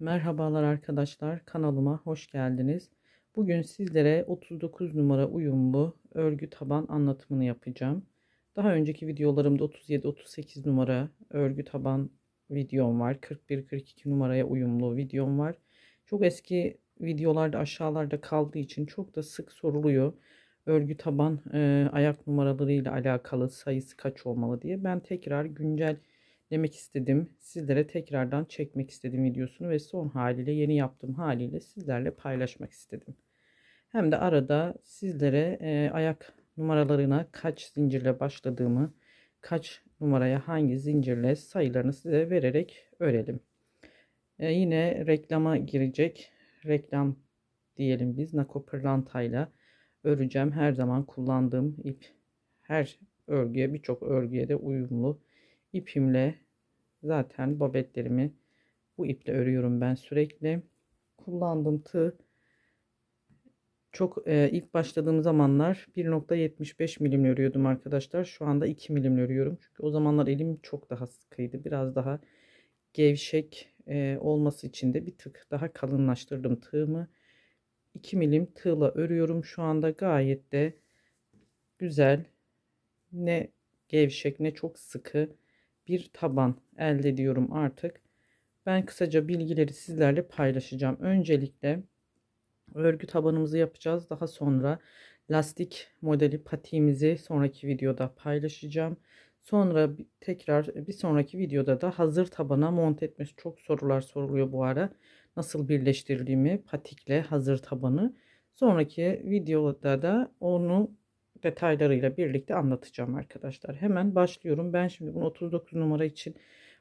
Merhabalar arkadaşlar, kanalıma hoş geldiniz. Bugün sizlere 39 numara uyumlu örgü taban anlatımını yapacağım. Daha önceki videolarımda 37-38 numara örgü taban videom var. 41-42 numaraya uyumlu videom var. Çok eski videolarda aşağılarda kaldığı için çok da sık soruluyor. Örgü taban ayak numaralarıyla alakalı sayısı kaç olmalı diye. Ben tekrar güncel demek istedim. Sizlere tekrardan çekmek istedim videosunu ve son haliyle yeni yaptığım haliyle sizlerle paylaşmak istedim. Hem de arada sizlere ayak numaralarına kaç zincirle başladığımı, kaç numaraya hangi zincirle sayılarını size vererek örelim. Yine reklama girecek. Reklam diyelim biz Nako pırlantayla öreceğim. Her zaman kullandığım ip. Her örgüye, birçok örgüye de uyumlu ipimle. Zaten babetlerimi bu iple örüyorum ben sürekli. Kullandığım tığ çok ilk başladığım zamanlar 1,75 milim örüyordum arkadaşlar. Şu anda 2 milim örüyorum. Çünkü o zamanlar elim çok daha sıkıydı. Biraz daha gevşek olması için de bir tık daha kalınlaştırdım tığımı. 2 milim tığla örüyorum. Şu anda gayet de güzel. Ne gevşek ne çok sıkı bir taban elde ediyorum artık. Ben kısaca bilgileri sizlerle paylaşacağım. Öncelikle örgü tabanımızı yapacağız. Daha sonra lastik modeli patiğimizi sonraki videoda paylaşacağım. Sonra tekrar bir sonraki videoda da hazır tabana monte etmesi çok sorular soruluyor bu ara. Nasıl birleştirdiğimi patikle hazır tabanı. Sonraki videoda da onu detaylarıyla birlikte anlatacağım arkadaşlar. Hemen başlıyorum. Ben şimdi bunu 39 numara için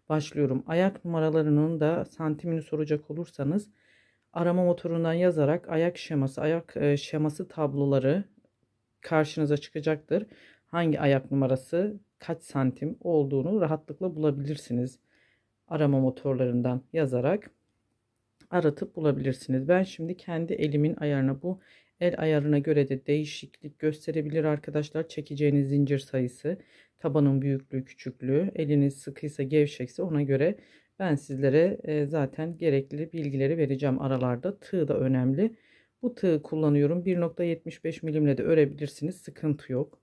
başlıyorum. Ayak numaralarının da santimini soracak olursanız arama motorundan yazarak ayak şeması, ayak şeması tabloları karşınıza çıkacaktır. Hangi ayak numarası kaç santim olduğunu rahatlıkla bulabilirsiniz. Arama motorlarından yazarak aratıp bulabilirsiniz. Ben şimdi kendi elimin ayarına, bu el ayarına göre de değişiklik gösterebilir arkadaşlar. Çekeceğiniz zincir sayısı, tabanın büyüklüğü, küçüklüğü, eliniz sıkıysa gevşekse ona göre ben sizlere zaten gerekli bilgileri vereceğim aralarda. Tığ da önemli. Bu tığı kullanıyorum. 1,75 milimle de örebilirsiniz. Sıkıntı yok.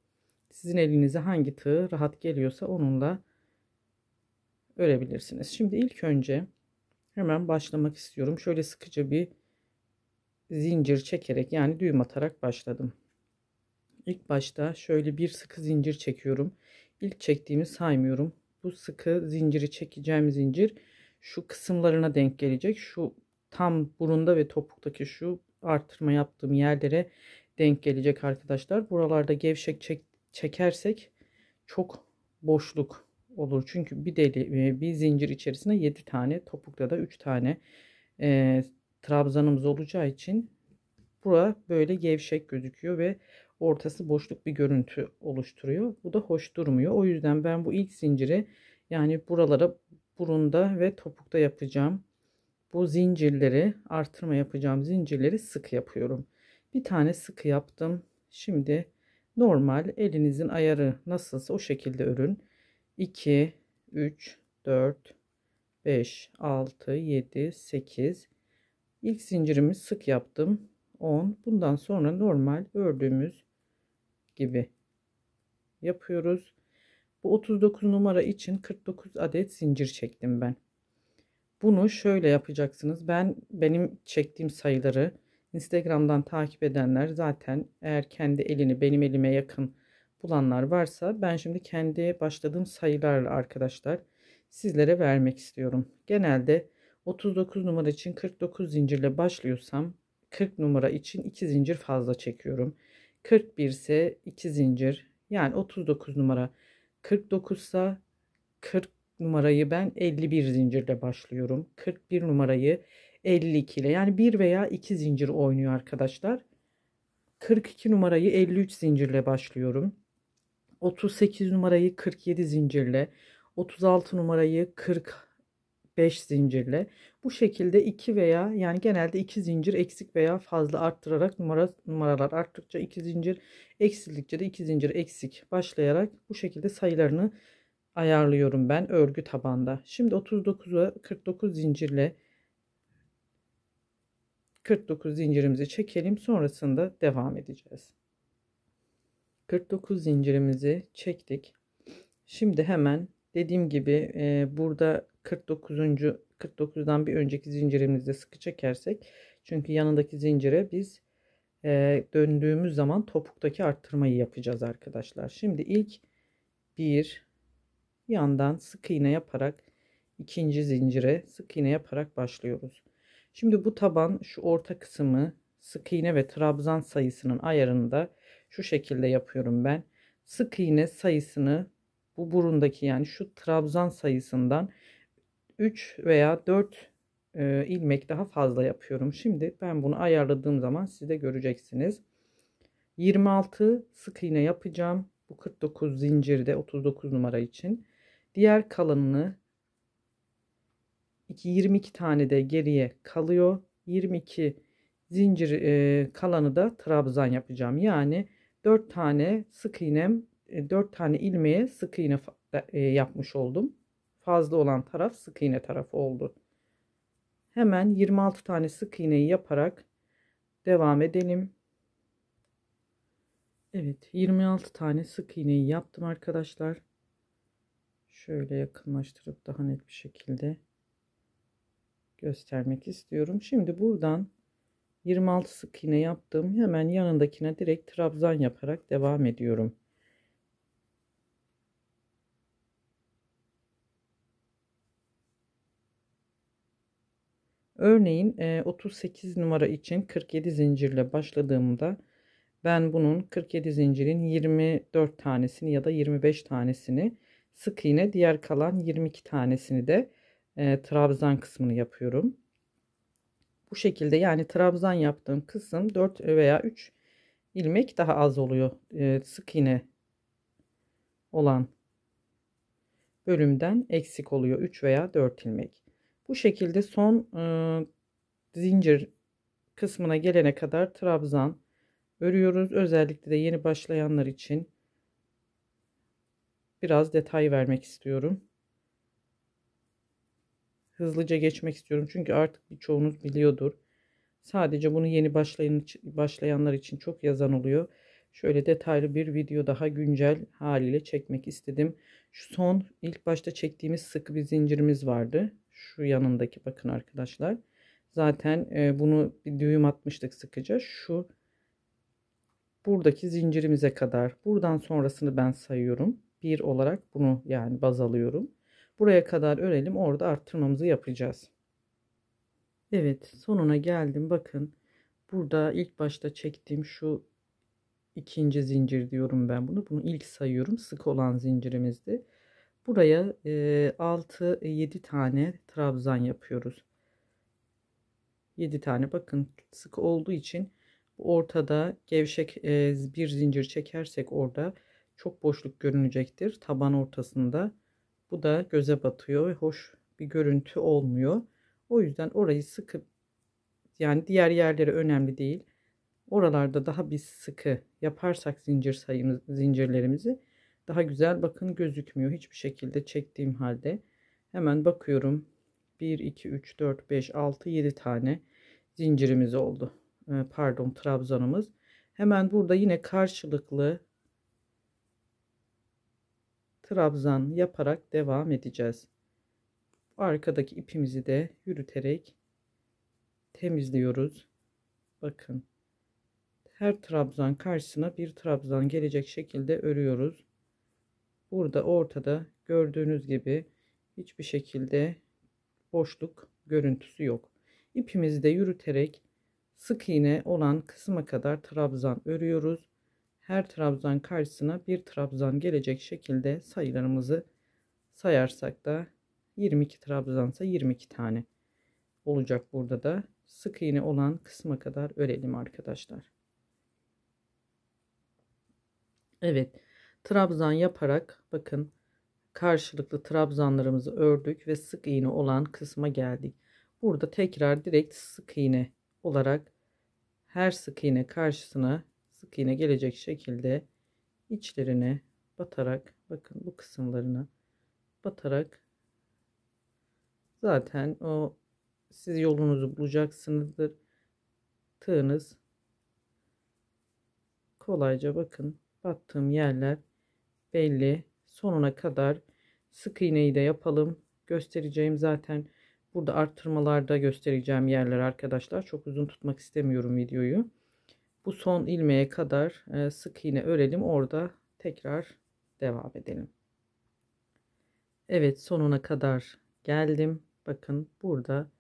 Sizin elinize hangi tığ rahat geliyorsa onunla örebilirsiniz. Şimdi ilk önce hemen başlamak istiyorum. Şöyle sıkıca bir zincir çekerek, yani düğüm atarak başladım. İlk başta şöyle bir sıkı zincir çekiyorum. İlk çektiğimi saymıyorum. Bu sıkı zinciri çekeceğim zincir şu kısımlarına denk gelecek. Şu tam burunda ve topuktaki şu artırma yaptığım yerlere denk gelecek arkadaşlar. Buralarda gevşek çekersek çok boşluk olur. Çünkü bir zincir içerisinde 7 tane, topukta da 3 tane trabzanımız olacağı için bura böyle gevşek gözüküyor ve ortası boşluk bir görüntü oluşturuyor. Bu da hoş durmuyor. O yüzden ben bu ilk zinciri, yani buralara burunda ve topukta yapacağım bu zincirleri, artırma yapacağım zincirleri sık yapıyorum. Bir tane sıkı yaptım. Şimdi normal elinizin ayarı nasılsa o şekilde örün. 2 3 4 5 6 7 8, ilk zincirimi sık yaptım. 10. Bundan sonra normal ördüğümüz gibi yapıyoruz. Bu 39 numara için 49 adet zincir çektim ben. Bunu şöyle yapacaksınız. Benim çektiğim sayıları Instagram'dan takip edenler zaten, eğer kendi elini benim elime yakın bulanlar varsa, ben şimdi kendi başladığım sayılarla arkadaşlar sizlere vermek istiyorum. Genelde 39 numara için 49 zincirle başlıyorsam 40 numara için 2 zincir fazla çekiyorum. 41 ise 2 zincir, yani 39 numara 49 ise 40 numarayı ben 51 zincirle başlıyorum. 41 numarayı 52 ile, yani 1 veya 2 zincir oynuyor arkadaşlar. 42 numarayı 53 zincirle başlıyorum. 38 numarayı 47 zincirle, 36 numarayı 45 zincirle, bu şekilde 2 veya, yani genelde 2 zincir eksik veya fazla arttırarak numaralar arttıkça 2 zincir, eksildikçe de 2 zincir eksik başlayarak bu şekilde sayılarını ayarlıyorum ben örgü tabanda. Şimdi 39'a 49 zincirle 49 zincirimizi çekelim, sonrasında devam edeceğiz. 49 zincirimizi çektik. Şimdi hemen dediğim gibi burada 49'dan bir önceki zincirimizde sıkı çekersek, çünkü yanındaki zincire biz döndüğümüz zaman topuktaki arttırmayı yapacağız arkadaşlar. Şimdi ilk bir yandan sık iğne yaparak ikinci zincire sık iğne yaparak başlıyoruz. Şimdi bu taban, şu orta kısmı sık iğne ve trabzan sayısının ayarını da şu şekilde yapıyorum ben. Sık iğne sayısını bu burundaki, yani şu trabzan sayısından 3 veya 4 ilmek daha fazla yapıyorum. Şimdi ben bunu ayarladığım zaman siz de göreceksiniz. 26 sık iğne yapacağım bu 49 zincirde 39 numara için. Diğer kalanını 22 tane de geriye kalıyor. 22 zincir kalanı da trabzan yapacağım. Yani 4 tane sık iğnem, 4 tane ilmeğe sık iğne yapmış oldum. Fazla olan taraf sık iğne tarafı oldu. Hemen 26 tane sık iğneyi yaparak devam edelim. Evet, 26 tane sık iğneyi yaptım arkadaşlar. Şöyle yakınlaştırıp daha net bir şekilde göstermek istiyorum. Şimdi buradan 26 sık iğne yaptım. Hemen yanındakine direkt trabzan yaparak devam ediyorum. Örneğin 38 numara için 47 zincirle başladığımda ben bunun 47 zincirin 24 tanesini ya da 25 tanesini sık iğne, diğer kalan 22 tanesini de trabzan kısmını yapıyorum. Bu şekilde, yani trabzan yaptığım kısım 4 veya 3 ilmek daha az oluyor. Sık iğne olan bölümden eksik oluyor 3 veya 4 ilmek. Bu şekilde son zincir kısmına gelene kadar trabzan örüyoruz. Özellikle de yeni başlayanlar için biraz detay vermek istiyorum. Hızlıca geçmek istiyorum çünkü artık birçoğunuz biliyordur. Sadece bunu yeni başlayanlar için çok yazan oluyor. Şöyle detaylı bir video daha güncel haliyle çekmek istedim. Şu son ilk başta çektiğimiz sık bir zincirimiz vardı. Şu yanındaki, bakın arkadaşlar. Zaten bunu bir düğüm atmıştık sıkıca. Şu buradaki zincirimize kadar. Buradan sonrasını ben sayıyorum. Bir olarak bunu yani baz alıyorum. Buraya kadar örelim. Orada arttırmamızı yapacağız. Evet, sonuna geldim. Bakın burada ilk başta çektiğim şu ikinci zincir diyorum ben bunu. Bunu ilk sayıyorum. Sık olan zincirimizdi. Buraya 6-7 tane trabzan yapıyoruz. 7 tane, bakın sık olduğu için ortada gevşek bir zincir çekersek orada çok boşluk görünecektir taban ortasında. Bu da göze batıyor ve hoş bir görüntü olmuyor. O yüzden orayı sıkıp, yani diğer yerleri önemli değil. Oralarda daha bir sıkı yaparsak zincirlerimizi daha güzel, bakın gözükmüyor hiçbir şekilde çektiğim halde. Hemen bakıyorum. 1 2 3 4 5 6 7 tane zincirimiz oldu. Pardon, trabzanımız. Hemen burada yine karşılıklı trabzan yaparak devam edeceğiz. Arkadaki ipimizi de yürüterek temizliyoruz. Bakın. Her trabzan karşısına bir trabzan gelecek şekilde örüyoruz. Burada ortada gördüğünüz gibi hiçbir şekilde boşluk görüntüsü yok. İpimizi de yürüterek sık iğne olan kısma kadar trabzan örüyoruz. Her trabzan karşısına bir trabzan gelecek şekilde sayılarımızı sayarsak da 22 trabzansa 22 tane olacak. Burada da sık iğne olan kısma kadar örelim arkadaşlar. Evet, trabzan yaparak bakın karşılıklı trabzanlarımızı ördük ve sık iğne olan kısma geldik. Burada tekrar direkt sık iğne olarak her sık iğne karşısına sık iğne gelecek şekilde içlerine batarak, bakın bu kısımlarına batarak zaten o siz yolunuzu bulacaksınızdır. sıkığınız. Kolayca bakın battığım yerler belli. Sonuna kadar sık iğneyi de yapalım. Göstereceğim zaten burada arttırmalarda göstereceğim yerler arkadaşlar. Çok uzun tutmak istemiyorum videoyu. Bu son ilmeğe kadar sık iğne örelim. Orada tekrar devam edelim. Evet, sonuna kadar geldim. Bakın burada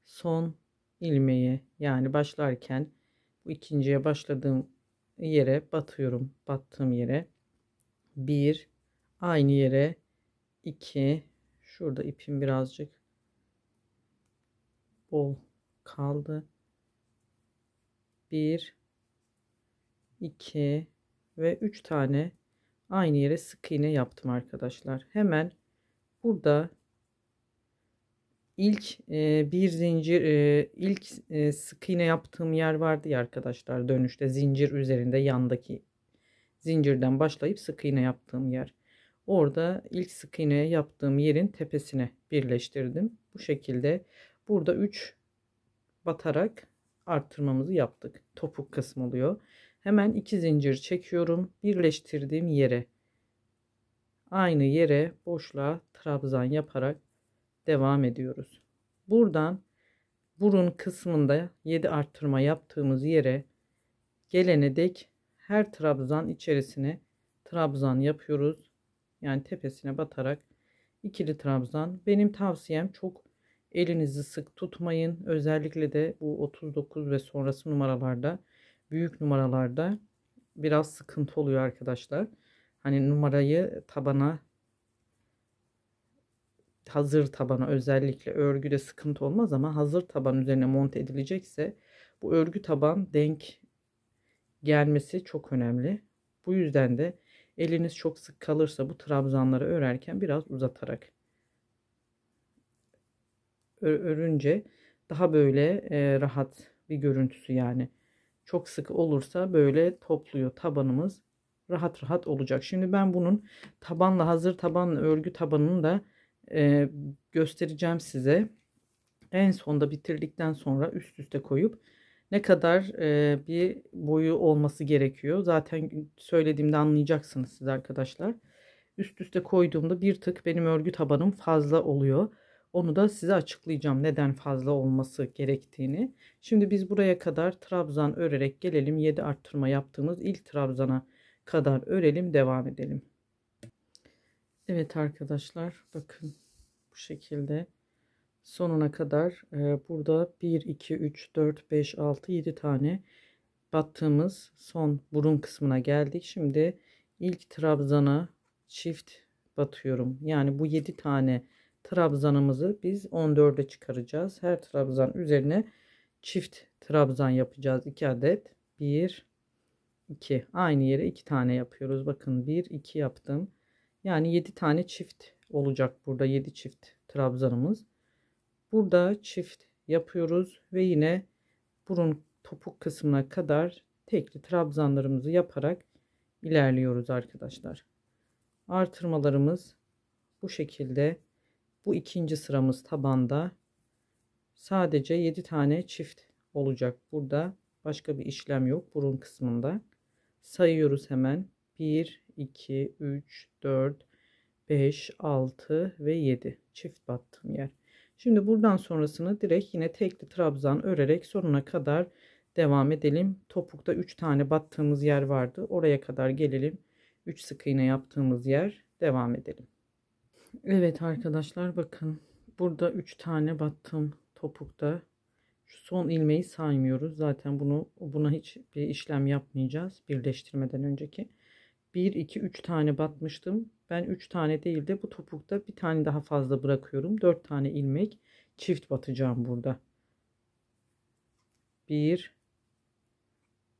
son ilmeği, yani başlarken bu ikinciye başladığım yere batıyorum. Battığım yere bir, aynı yere 2, şurada ipim birazcık bol kaldı. 1, 2 ve 3 tane aynı yere sık iğne yaptım arkadaşlar. Hemen burada ilk bir zincir ilk sık iğne yaptığım yer vardı ya arkadaşlar, dönüşte zincir üzerinde yandaki zincirden başlayıp sık iğne yaptığım yer. Orada ilk sık iğne yaptığım yerin tepesine birleştirdim. Bu şekilde burada 3 batarak arttırmamızı yaptık. Topuk kısmı oluyor. Hemen 2 zincir çekiyorum. Birleştirdiğim yere, aynı yere boşluğa trabzan yaparak devam ediyoruz. Buradan burun kısmında 7 arttırma yaptığımız yere gelene dek her trabzan içerisine trabzan yapıyoruz. Yani tepesine batarak ikili trabzan. Benim tavsiyem, çok elinizi sık tutmayın. Özellikle de bu 39 ve sonrası numaralarda, büyük numaralarda biraz sıkıntı oluyor arkadaşlar. Hani numarayı tabana, hazır tabana, özellikle örgüde sıkıntı olmaz ama hazır taban üzerine monte edilecekse bu örgü taban denk gelmesi çok önemli. Bu yüzden de eliniz çok sık kalırsa bu trabzanları örerken biraz uzatarak örünce daha böyle rahat bir görüntüsü, yani çok sık olursa böyle topluyor tabanımız, rahat rahat olacak. Şimdi ben bunun tabanla, hazır tabanla örgü tabanını da göstereceğim size. En sonda bitirdikten sonra üst üste koyup ne kadar bir boyu olması gerekiyor. Zaten söylediğimde anlayacaksınız siz arkadaşlar. Üst üste koyduğumda bir tık benim örgü tabanım fazla oluyor. Onu da size açıklayacağım neden fazla olması gerektiğini. Şimdi biz buraya kadar trabzan örerek gelelim. 7 arttırma yaptığımız ilk trabzana kadar örelim, devam edelim. Evet arkadaşlar, bakın bu şekilde sonuna kadar burada 1 2 3 4 5 6 7 tane battığımız son burun kısmına geldik. Şimdi ilk trabzana çift batıyorum. Yani bu 7 tane trabzanımızı biz 14'e çıkaracağız. Her trabzan üzerine çift trabzan yapacağız. 2 adet. 1 2, aynı yere 2 tane yapıyoruz. Bakın 1 2 yaptım. Yani 7 tane çift olacak burada, 7 çift trabzanımız. Burada çift yapıyoruz ve yine burun topuk kısmına kadar tekli trabzanlarımızı yaparak ilerliyoruz arkadaşlar. Artırmalarımız bu şekilde. Bu ikinci sıramız tabanda. Sadece 7 tane çift olacak. Burada başka bir işlem yok burun kısmında. Sayıyoruz hemen. 1 2 3 4 5 6 ve 7 çift battığım yer. Şimdi buradan sonrasını direkt yine tekli trabzan örerek sonuna kadar devam edelim. Topukta 3 tane battığımız yer vardı. Oraya kadar gelelim. 3 sık iğne yaptığımız yer, devam edelim. Evet arkadaşlar, bakın burada 3 tane battım topukta. Şu son ilmeği saymıyoruz. Zaten buna hiç bir işlem yapmayacağız birleştirmeden önceki. 1 2 3 tane batmıştım. Ben 3 tane değil de bu topukta bir tane daha fazla bırakıyorum. 4 tane ilmek çift batacağım burada.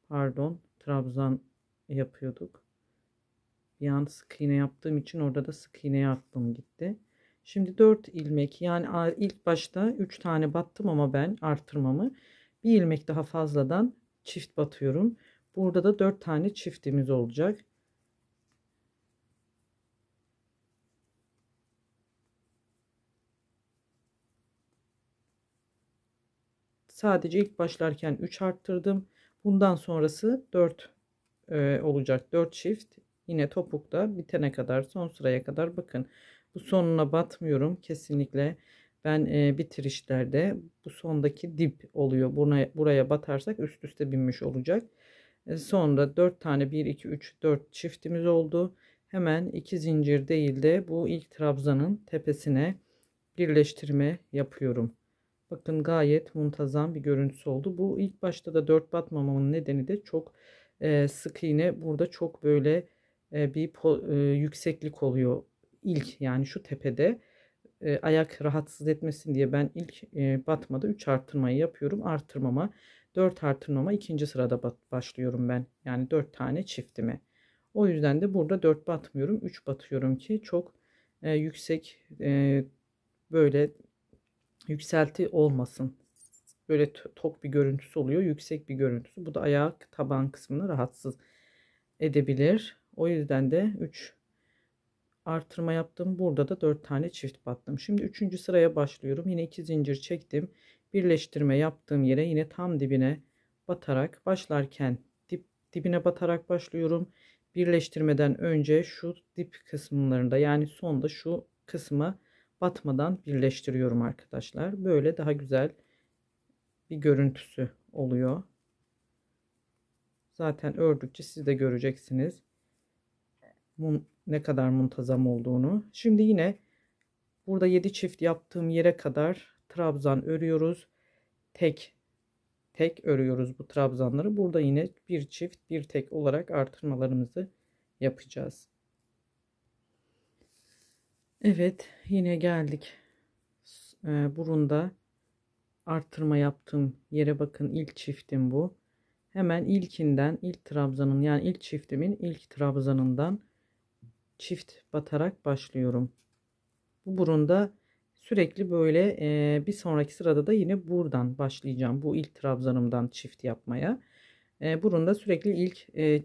Pardon, trabzan yapıyorduk. Bir an sık iğne yaptığım için orada da sık iğneye aklım gitti. Şimdi 4 ilmek, yani ilk başta 3 tane battım ama ben artırmamı bir ilmek daha fazladan çift batıyorum. Burada da 4 tane çiftimiz olacak. Sadece ilk başlarken 3 arttırdım. Bundan sonrası 4 olacak. 4 çift yine topukta bitene kadar, son sıraya kadar bakın. Bu sonuna batmıyorum kesinlikle. Ben bitirişlerde bu sondaki dip oluyor. Buraya batarsak üst üste binmiş olacak. Sonra 4 tane 1 2 3 4 çiftimiz oldu. Hemen 2 zincir değil de bu ilk trabzanın tepesine birleştirme yapıyorum. Bakın gayet muntazam bir görüntüsü oldu. Bu ilk başta da 4 batmamamın nedeni de çok sık iğne burada çok böyle yükseklik oluyor. İlk yani şu tepede ayak rahatsız etmesin diye ben ilk batmada 3 artırmayı yapıyorum. Artırmama 4 artırmama ikinci sırada başlıyorum ben. Yani 4 tane çiftime. O yüzden de burada 4 batmıyorum. 3 batıyorum ki çok yüksek böyle yükselti olmasın. Böyle tok bir görüntüsü oluyor. Yüksek bir görüntüsü. Bu da ayak taban kısmını rahatsız edebilir. O yüzden de 3 artırma yaptım. Burada da 4 tane çift battım. Şimdi 3. sıraya başlıyorum. Yine 2 zincir çektim. Birleştirme yaptığım yere yine tam dibine batarak başlarken dibine batarak başlıyorum. Birleştirmeden önce şu dip kısımlarında yani sonda şu kısma batmadan birleştiriyorum arkadaşlar. Böyle daha güzel bir görüntüsü oluyor. Zaten ördükçe siz de göreceksiniz ne kadar muntazam olduğunu. Şimdi yine burada 7 çift yaptığım yere kadar trabzan örüyoruz. Tek tek örüyoruz bu trabzanları. Burada yine bir çift bir tek olarak artırmalarımızı yapacağız. Evet, yine geldik. Burunda artırma yaptığım yere bakın, ilk çiftim bu. Hemen ilkinden, ilk trabzanın yani ilk çiftimin ilk trabzanından çift batarak başlıyorum. Bu burunda sürekli böyle bir sonraki sırada da yine buradan başlayacağım. Bu ilk trabzanımdan çift yapmaya. Burunda sürekli ilk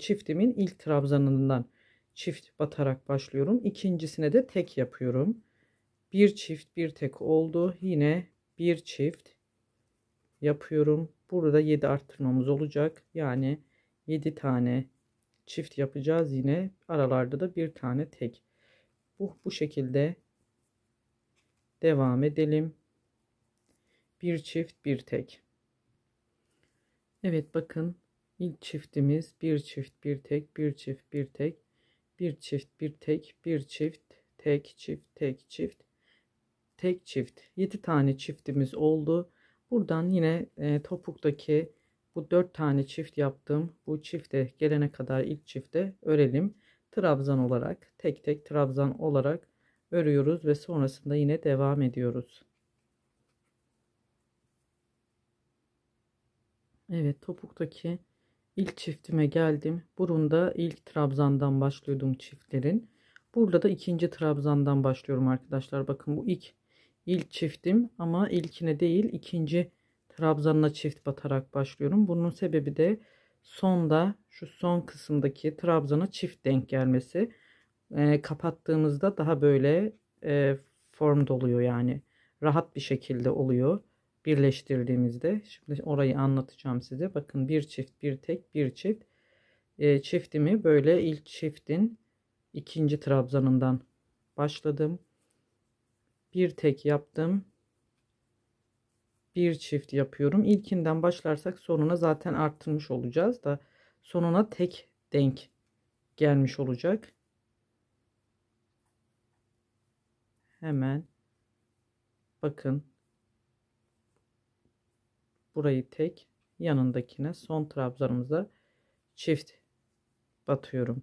çiftimin ilk trabzanından çift batarak başlıyorum. İkincisine de tek yapıyorum. Bir çift bir tek oldu. Yine bir çift yapıyorum. Burada 7 arttırmamız olacak. Yani 7 tane çift yapacağız. Yine aralarda da bir tane tek. Bu şekilde devam edelim. Bir çift bir tek. Evet bakın, ilk çiftimiz bir çift bir tek, bir çift bir tek, bir çift bir tek, bir çift tek, çift tek, çift tek, çift. 7 tane çiftimiz oldu. Buradan yine topuktaki bu 4 tane çift yaptım. Bu çifte gelene kadar ilk çifte örelim. Trabzan olarak tek tek trabzan olarak örüyoruz ve sonrasında yine devam ediyoruz. Evet, topuktaki ilk çiftime geldim. Burunda ilk trabzandan başlıyordum çiftlerin. Burada da ikinci trabzandan başlıyorum arkadaşlar. Bakın bu ilk çiftim ama ilkine değil ikinci trabzanına çift batarak başlıyorum. Bunun sebebi de sonda şu son kısımdaki trabzana çift denk gelmesi. Kapattığımızda daha böyle formda oluyor, yani rahat bir şekilde oluyor birleştirdiğimizde. Şimdi orayı anlatacağım size. Bakın bir çift bir tek bir çift. Çiftimi böyle ilk çiftin ikinci trabzanından başladım. Bir tek yaptım. Bir çift yapıyorum. İlkinden başlarsak sonuna zaten arttırmış olacağız da sonuna tek denk gelmiş olacak. Hemen bakın, burayı tek, yanındakine son trabzanımıza çift batıyorum.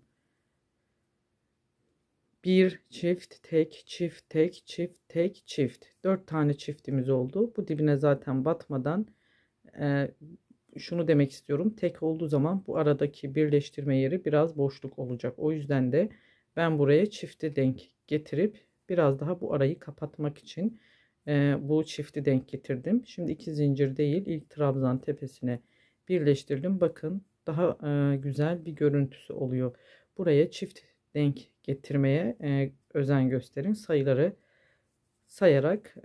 Bir çift tek, çift tek, çift tek, çift. 4 tane çiftimiz oldu. Bu dibine zaten batmadan şunu demek istiyorum. Tek olduğu zaman bu aradaki birleştirme yeri biraz boşluk olacak. O yüzden de ben buraya çifti denk getirip biraz daha bu arayı kapatmak için bu çifti denk getirdim. Şimdi 2 zincir değil, ilk trabzan tepesine birleştirdim. Bakın daha güzel bir görüntüsü oluyor. Buraya çift denk getirmeye özen gösterin. Sayıları sayarak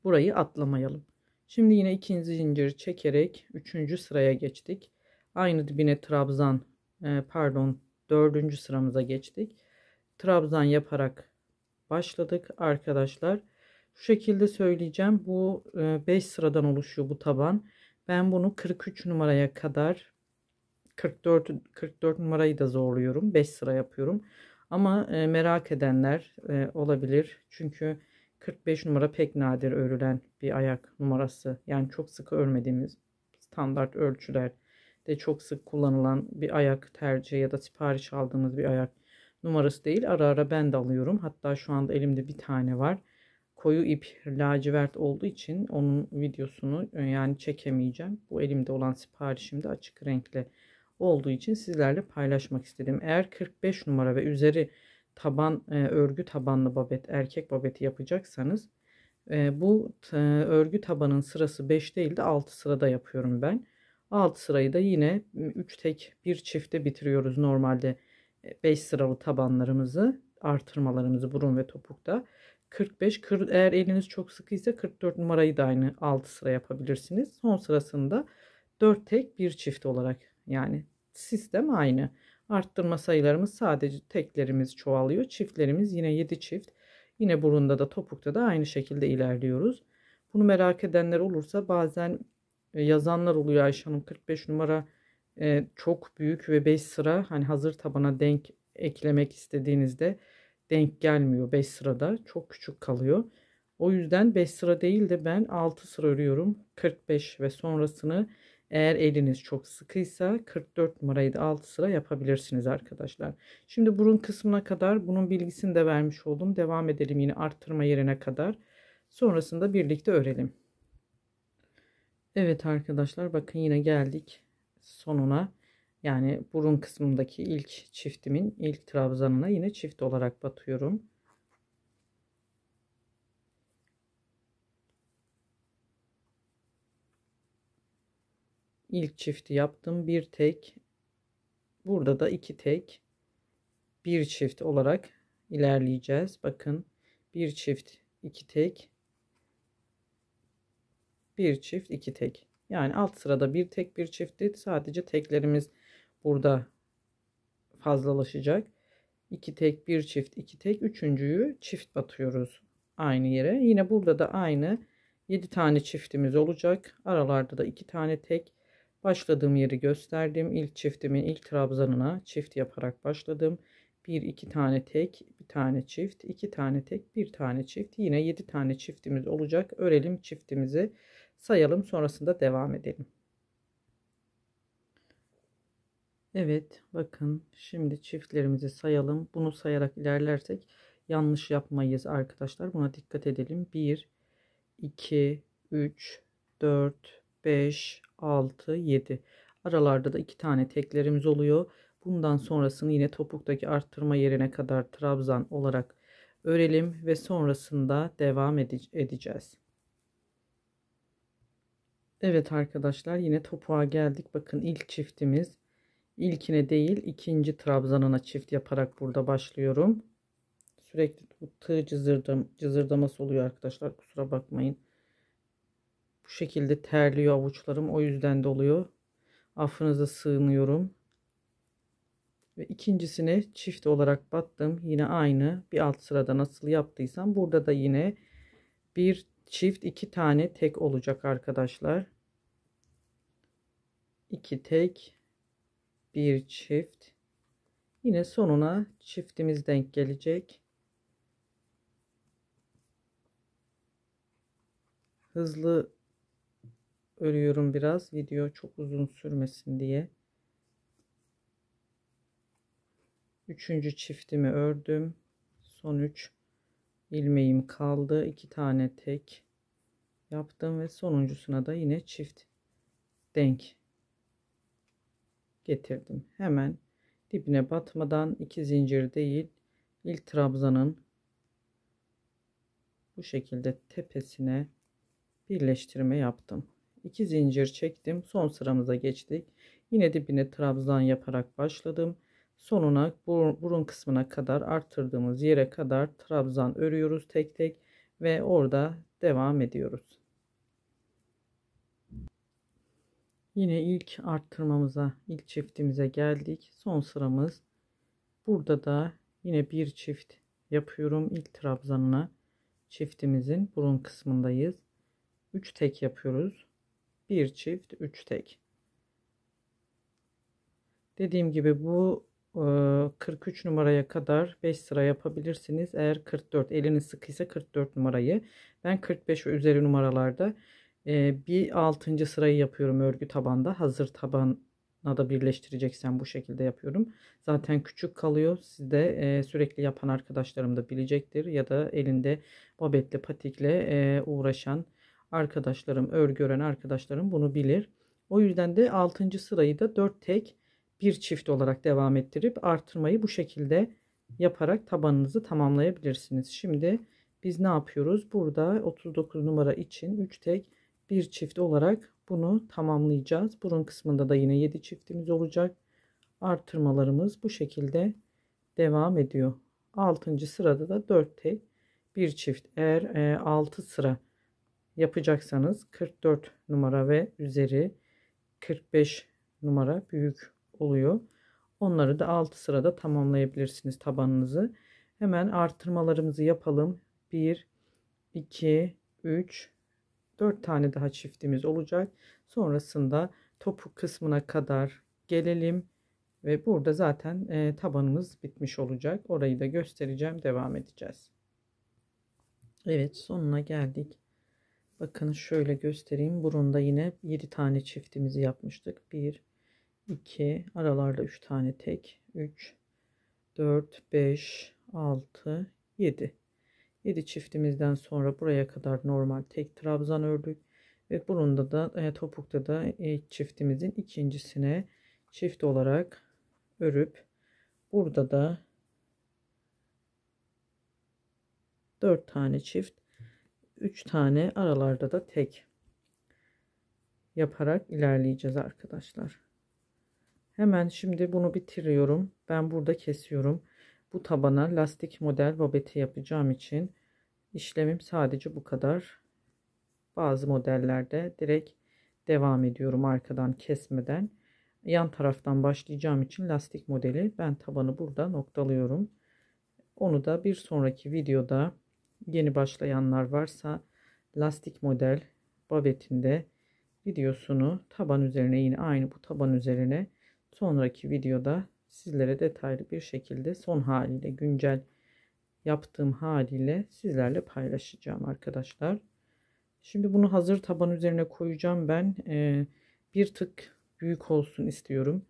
burayı atlamayalım. Şimdi yine ikinci zincir çekerek 3. sıraya geçtik. Aynı dibine trabzan, pardon, 4. sıramıza geçtik. Trabzan yaparak başladık arkadaşlar. Şu şekilde söyleyeceğim. Bu 5 sıradan oluşuyor bu taban. Ben bunu 43 numaraya kadar, 44 numarayı da zorluyorum. 5 sıra yapıyorum. Ama merak edenler olabilir. Çünkü 45 numara pek nadir örülen bir ayak numarası. Yani çok sık örmediğimiz standart ölçüler de çok sık kullanılan bir ayak tercihi ya da sipariş aldığımız bir ayak numarası değil. Ara ara ben de alıyorum. Hatta şu anda elimde bir tane var. Koyu ip lacivert olduğu için onun videosunu yani çekemeyeceğim. Bu elimde olan siparişim de açık renkli olduğu için sizlerle paylaşmak istedim. Eğer 45 numara ve üzeri taban örgü tabanlı babet, erkek babeti yapacaksanız bu örgü tabanın sırası 5 değil de 6 sırada yapıyorum ben. 6 sırayı da yine 3 tek bir çifte bitiriyoruz normalde. 5 sıralı tabanlarımızı, artırmalarımızı burun ve topukta. 45, eğer eliniz çok sıkıysa 44 numarayı da aynı 6 sıra yapabilirsiniz. Son sırasında 4 tek bir çift olarak, yani sistem aynı. Arttırma sayılarımız sadece teklerimiz çoğalıyor. Çiftlerimiz yine 7 çift. Yine burunda da topukta da aynı şekilde ilerliyoruz. Bunu merak edenler olursa bazen yazanlar oluyor, Ayşe Hanım 45 numara çok büyük ve 5 sıra hani hazır tabana denk eklemek istediğinizde denk gelmiyor, 5 sırada çok küçük kalıyor. O yüzden 5 sıra değil de ben 6 sıra örüyorum. 45 ve sonrasını eğer eliniz çok sıkıysa 44 numarayı da 6 sıra yapabilirsiniz arkadaşlar. Şimdi burun kısmına kadar bunun bilgisini de vermiş oldum. Devam edelim yine arttırma yerine kadar. Sonrasında birlikte örelim. Evet arkadaşlar, bakın yine geldik sonuna. Yani burun kısmındaki ilk çiftimin ilk trabzanına yine çift olarak batıyorum. İlk çifti yaptım. Bir tek, burada da iki tek, bir çift olarak ilerleyeceğiz. Bakın, bir çift, iki tek, bir çift, iki tek. Yani alt sırada bir tek bir çiftti. Sadece teklerimiz burada fazlalaşacak. İki tek, bir çift, iki tek. Üçüncüyü çift batıyoruz aynı yere. Yine burada da aynı 7 tane çiftimiz olacak. Aralarda da 2 tane tek. Başladığım yeri gösterdim. İlk çiftimin ilk trabzanına çift yaparak başladım. Bir iki tane tek, bir tane çift, iki tane tek, bir tane çift. Yine 7 tane çiftimiz olacak. Örelim çiftimizi, sayalım, sonrasında devam edelim. Evet, bakın şimdi çiftlerimizi sayalım. Bunu sayarak ilerlersek yanlış yapmayız arkadaşlar. Buna dikkat edelim. 1, 2, 3, 4, 5, 6, 7. Aralarda da 2 tane teklerimiz oluyor. Bundan sonrasını yine topuktaki arttırma yerine kadar trabzan olarak örelim ve sonrasında devam edeceğiz. Evet arkadaşlar, yine topuğa geldik. Bakın ilk çiftimiz. İlkine değil, ikinci trabzanına çift yaparak burada başlıyorum. Sürekli bu tığ cızırdaması oluyor arkadaşlar, kusura bakmayın. Bu şekilde terliyor avuçlarım, o yüzden de oluyor. Affınıza sığınıyorum. Ve ikincisine çift olarak battım. Yine aynı bir alt sırada nasıl yaptıysam burada da yine bir çift, iki tane tek olacak arkadaşlar. İki tek, bir çift. Yine sonuna çiftimiz denk gelecek. Hızlı örüyorum biraz, video çok uzun sürmesin diye. Üçüncü çiftimi ördüm. Son 3 ilmeğim kaldı. 2 tane tek yaptım ve sonuncusuna da yine çift denk getirdim. Hemen dibine batmadan, 2 zincir değil, ilk trabzanın bu şekilde tepesine birleştirme yaptım. 2 zincir çektim. Son sıramıza geçtik. Yine dibine trabzan yaparak başladım. Sonuna, burun kısmına kadar, arttırdığımız yere kadar trabzan örüyoruz tek tek ve orada devam ediyoruz. Yine ilk arttırmamıza, ilk çiftimize geldik. Son sıramız. Burada da yine bir çift yapıyorum. İlk trabzanına çiftimizin burun kısmındayız. 3 tek yapıyoruz. Bir çift 3 tek. Dediğim gibi bu 43 numaraya kadar 5 sıra yapabilirsiniz. Eğer 44 eliniz sıkıysa 44 numarayı. Ben 45 ve üzeri numaralarda bir 6. sırayı yapıyorum örgü tabanda. Hazır tabana da birleştireceksem bu şekilde yapıyorum. Zaten küçük kalıyor. Siz de sürekli yapan arkadaşlarım da bilecektir. Ya da elinde babetle patikle uğraşan arkadaşlarım, örgü öğren arkadaşlarım bunu bilir. O yüzden de 6. sırayı da 4 tek bir çift olarak devam ettirip artırmayı bu şekilde yaparak tabanınızı tamamlayabilirsiniz. Şimdi biz ne yapıyoruz? Burada 39 numara için 3 tek bir çift olarak bunu tamamlayacağız. Burun kısmında da yine 7 çiftimiz olacak. Artırmalarımız bu şekilde devam ediyor. 6. sırada da 4 tek bir çift. Eğer 6 sıra yapacaksanız 44 numara ve üzeri 45 numara büyük oluyor. Onları da 6 sırada tamamlayabilirsiniz tabanınızı. Hemen artırmalarımızı yapalım. 1, 2, 3, 4 tane daha çiftimiz olacak. Sonrasında topuk kısmına kadar gelelim. Ve burada zaten tabanımız bitmiş olacak. Orayı da göstereceğim. Devam edeceğiz. Evet, sonuna geldik. Bakın şöyle göstereyim. Burunda yine 7 tane çiftimizi yapmıştık. 1, 2, aralarda 3 tane tek, 3, 4, 5, 6, 7. 7 çiftimizden sonra buraya kadar normal tek trabzan ördük. Ve burunda da topukta da ilk çiftimizin ikincisine çift olarak örüp burada da 4 tane çift, 3 tane aralarda da tek yaparak ilerleyeceğiz arkadaşlar. Hemen şimdi bunu bitiriyorum. Ben burada kesiyorum. Bu tabana lastik model babeti yapacağım için işlemim sadece bu kadar. Bazı modellerde direkt devam ediyorum arkadan kesmeden. Yan taraftan başlayacağım için lastik modeli ben tabanı burada noktalıyorum. Onu da bir sonraki videoda yeni başlayanlar varsa lastik model babetinde videosunu taban üzerine yine aynı bu taban üzerine sonraki videoda sizlere detaylı bir şekilde son haliyle güncel yaptığım haliyle sizlerle paylaşacağım arkadaşlar. Şimdi bunu hazır taban üzerine koyacağım. Ben bir tık büyük olsun istiyorum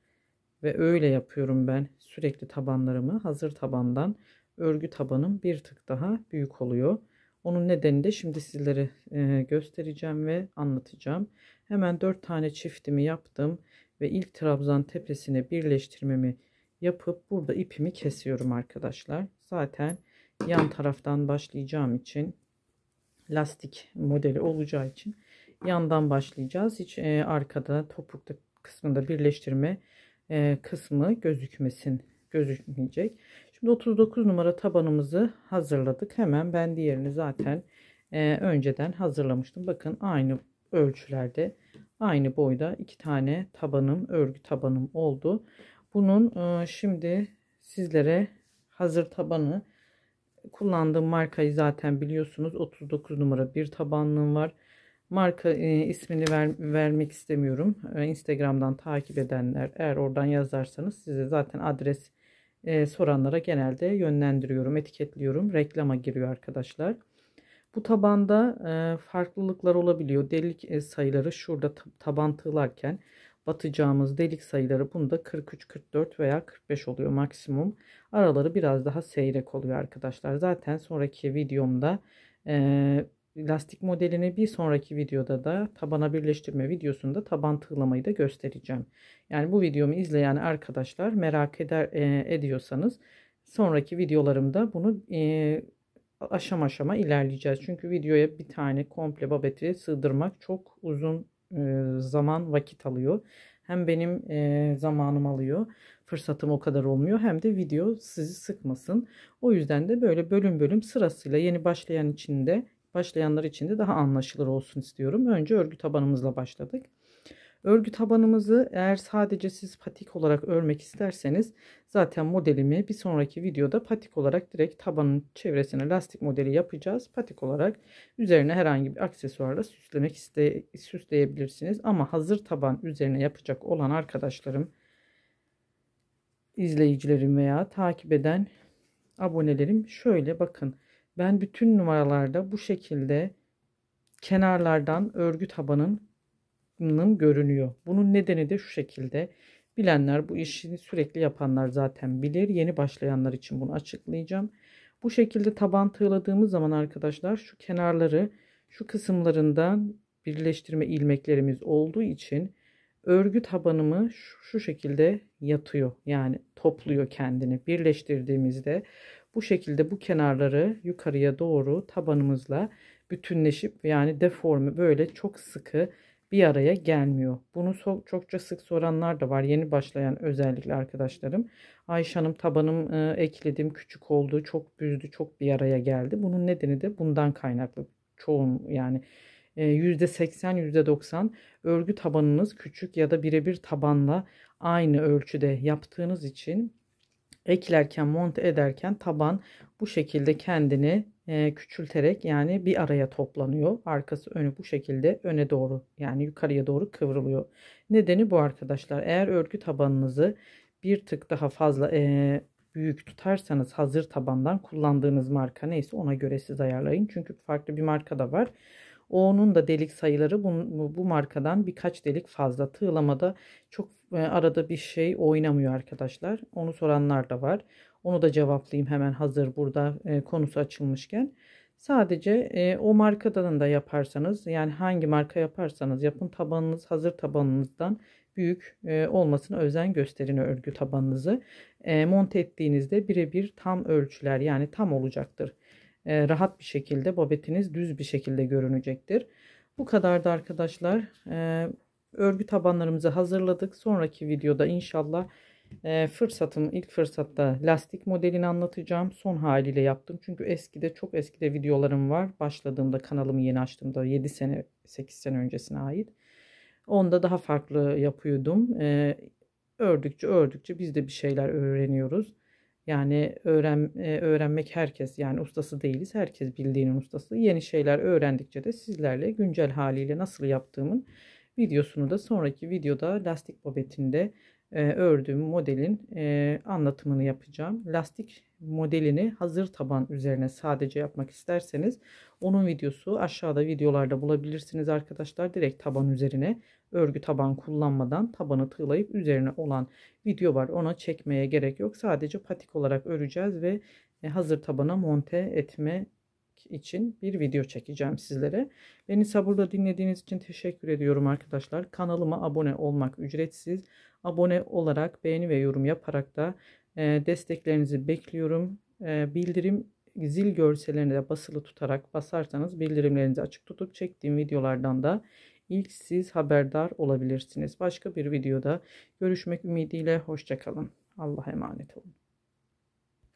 ve öyle yapıyorum ben sürekli tabanlarımı. Hazır tabandan örgü tabanım bir tık daha büyük oluyor. Onun nedeni de şimdi sizlere göstereceğim ve anlatacağım. Hemen 4 tane çiftimi yaptım ve ilk trabzan tepesine birleştirmemi yapıp burada ipimi kesiyorum arkadaşlar. Zaten yan taraftan başlayacağım için lastik modeli olacağı için yandan başlayacağız. Hiç arkada topukta kısmında birleştirme kısmı gözükmeyecek. Şimdi 39 numara tabanımızı hazırladık. Hemen ben diğerini zaten önceden hazırlamıştım. Bakın aynı ölçülerde aynı boyda 2 tane tabanım örgü tabanım oldu. Bunun şimdi sizlere hazır tabanı kullandığım markayı zaten biliyorsunuz. 39 numara bir tabanlığım var. Marka ismini vermek istemiyorum. Instagram'dan takip edenler eğer oradan yazarsanız size zaten adres soranlara genelde yönlendiriyorum, etiketliyorum. Reklama giriyor arkadaşlar. Bu tabanda farklılıklar olabiliyor. Delik sayıları şurada taban tığlarken batacağımız delik sayıları bunda 43, 44 veya 45 oluyor maksimum. Araları biraz daha seyrek oluyor arkadaşlar. Zaten sonraki videomda lastik modelini bir sonraki videoda da tabana birleştirme videosunda taban tığlamayı da göstereceğim. Yani bu videomu izleyen arkadaşlar merak ediyorsanız sonraki videolarımda bunu aşama aşama ilerleyeceğiz. Çünkü videoya bir tane komple babeti sığdırmak çok uzun zaman vakit alıyor. Hem benim zamanım alıyor. Fırsatım o kadar olmuyor. Hem de video sizi sıkmasın. O yüzden de böyle bölüm bölüm sırasıyla yeni başlayanlar için de daha anlaşılır olsun istiyorum. Önce örgü tabanımızla başladık. Örgü tabanımızı eğer sadece siz patik olarak örmek isterseniz zaten modelimi bir sonraki videoda patik olarak direkt tabanın çevresine lastik modeli yapacağız. Patik olarak üzerine herhangi bir aksesuarla süsleyebilirsiniz. Ama hazır taban üzerine yapacak olan arkadaşlarım, izleyicilerim veya takip eden abonelerim, şöyle bakın. Ben bütün numaralarda bu şekilde kenarlardan örgü tabanının görünüyor. Bunun nedeni de şu şekilde. Bilenler, bu işini sürekli yapanlar zaten bilir. Yeni başlayanlar için bunu açıklayacağım. Bu şekilde taban tığladığımız zaman arkadaşlar şu kenarları, şu kısımlarından birleştirme ilmeklerimiz olduğu için örgü tabanımı şu şekilde yatıyor. Yani topluyor kendini. Birleştirdiğimizde bu şekilde bu kenarları yukarıya doğru tabanımızla bütünleşip, yani deforme, böyle çok sıkı bir araya gelmiyor. Bunu çokça sık soranlar da var. Yeni başlayan özellikle arkadaşlarım. Ayşe Hanım, tabanım ekledim, küçük oldu, çok büzdü, çok bir araya geldi. Bunun nedeni de bundan kaynaklı. Çoğun, yani %80 %90 örgü tabanınız küçük ya da birebir tabanla aynı ölçüde yaptığınız için eklerken, monte ederken taban bu şekilde kendini küçülterek, yani bir araya toplanıyor. Arkası önü bu şekilde öne doğru, yani yukarıya doğru kıvrılıyor. Nedeni bu arkadaşlar. Eğer örgü tabanınızı bir tık daha fazla büyük tutarsanız, hazır tabandan, kullandığınız marka neyse ona göre siz ayarlayın. Çünkü farklı bir marka da var. Onun da delik sayıları bu markadan birkaç delik fazla. Tığlamada çok arada bir şey oynamıyor arkadaşlar. Onu soranlar da var. Onu da cevaplayayım hemen, hazır burada konusu açılmışken. Sadece o markadan da yaparsanız, yani hangi marka yaparsanız yapın, tabanınız hazır tabanınızdan büyük olmasına özen gösterin örgü tabanınızı. Monte ettiğinizde birebir tam ölçüler, yani tam olacaktır. Rahat bir şekilde babetiniz düz bir şekilde görünecektir. Bu kadar da arkadaşlar. Örgü tabanlarımızı hazırladık. Sonraki videoda inşallah ilk fırsatta lastik modelini anlatacağım. Son haliyle yaptım. Çünkü çok eskide videolarım var. Başladığımda, kanalımı yeni açtığımda 7 sene 8 sene öncesine ait. Onda daha farklı yapıyordum. Ördükçe biz de bir şeyler öğreniyoruz. Yani öğrenmek, herkes yani ustası değiliz. Herkes bildiğinin ustası. Yeni şeyler öğrendikçe de sizlerle güncel haliyle nasıl yaptığımın videosunu da sonraki videoda lastik babetinde ördüğüm modelin anlatımını yapacağım. Lastik modelini hazır taban üzerine sadece yapmak isterseniz onun videosu aşağıda videolarda bulabilirsiniz arkadaşlar. Direkt taban üzerine örgü taban kullanmadan tabanı tığlayıp üzerine olan video var. Ona çekmeye gerek yok. Sadece patik olarak öreceğiz ve hazır tabana monte etme için bir video çekeceğim sizlere. Beni sabırla dinlediğiniz için teşekkür ediyorum arkadaşlar. Kanalıma abone olmak ücretsiz. Abone olarak, beğeni ve yorum yaparak da desteklerinizi bekliyorum. Bildirim zil görsellerini de basılı tutarak basarsanız bildirimlerinizi açık tutup çektiğim videolardan da ilk siz haberdar olabilirsiniz. Başka bir videoda görüşmek ümidiyle. Hoşça kalın. Allah'a emanet olun.